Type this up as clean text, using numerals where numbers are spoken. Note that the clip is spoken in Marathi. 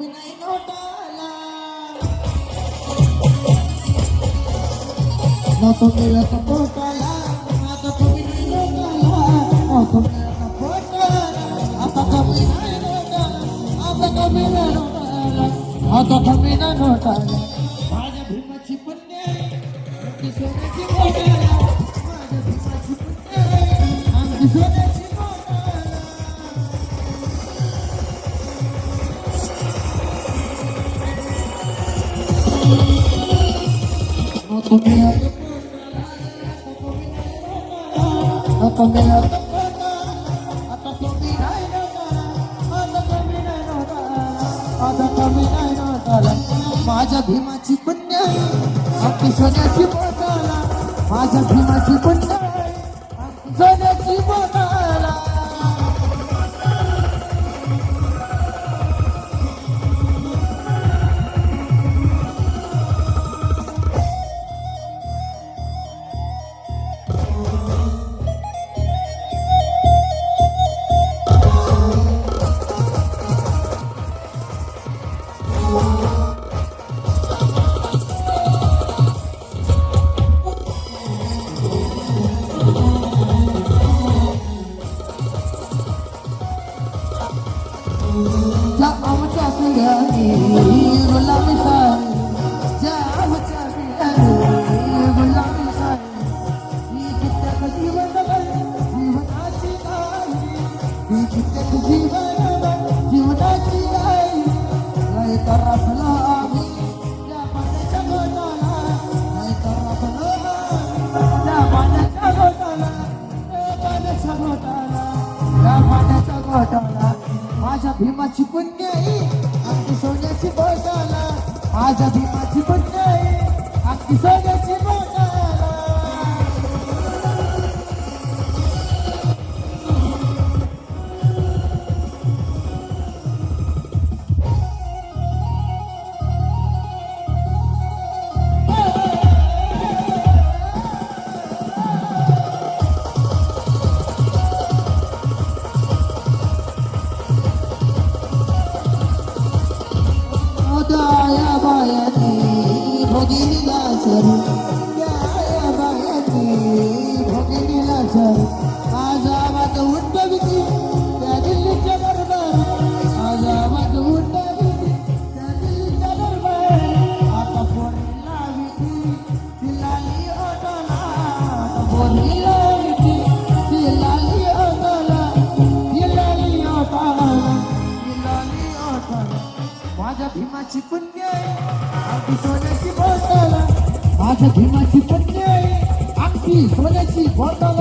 नाही नोटाला नको मिळत पोटाला आता कमी नाही नोटाला नको मिळत पोटाला आता कमी नाही नोटाला आता कमी नाही नोटाला आता कमी नाही नोटाला माझ्या भीमाची पुण्य आमची सोन्याची नोटाला माझ्या भीमाची पुण्य आमची सोन्याची नको मिळत आता मिळत आता कमी नाही नोटाला आता कमी नाही नोटाला आता कमी नाही नोटाला माझ्या भीमाची पुण्य आमची सोन्याची बोटाला माझ्या भीमाची पुण्य आमची सोन्याची बोटाला आमच्या पिढ्याने गुलाबी साडी आमच्या पिढ्याने गुलाबी साडी ही कित्येक जीवनाची गाई ही कित्येक जीवनाची गाई नाही तर आपला आम्ही त्या पाण्याच्या गोटाला नाही तर आपला त्या पाण्याच्या गोटाला त्या पाण्याच्या गोटाला त्या पाण्याच्या गोटाला माझ्या भीमाची पुण्याई अगदी सोन्याची बोटाला माझ्या भीमाची पुण्याई अगदी सोन्याची बोटाला या बायाची भोगिनीला सरू या बायाची भोगिनीला सरू आज आवाज उठविती त्या दिल्लीच्या दरबार आज आवाज उठविती त्या दिल्लीच्या दरबार आता फोडी लाविती ती लाली ओटाला आता फोडी लाविती ती लाली ओटाला ती लाली ओटाला ती लाली ओटाला माझ्या भीमाची पुण्य अगदी सोन्याची बोटाला माझ्या भीमाची पुण्य अगदी सोन्याची बोटाला